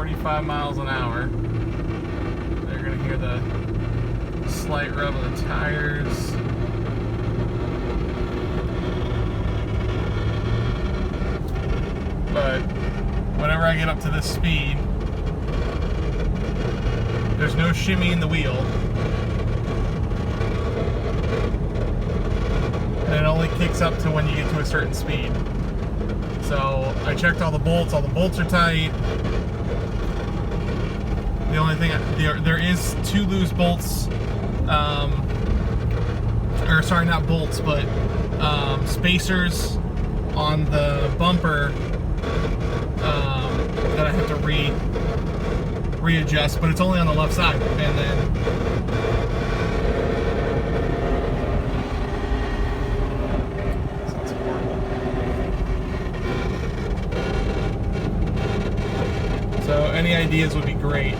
45 miles an hour. They're going to hear the slight rev of the tires. But whenever I get up to this speed, there's no shimmy in the wheel. And it only kicks up to when you get to a certain speed. So I checked all the bolts are tight. The only thing, there is 2 loose bolts, or sorry, not bolts, but spacers on the bumper that I have to readjust, but it's only on the left side. And then so any ideas would be great.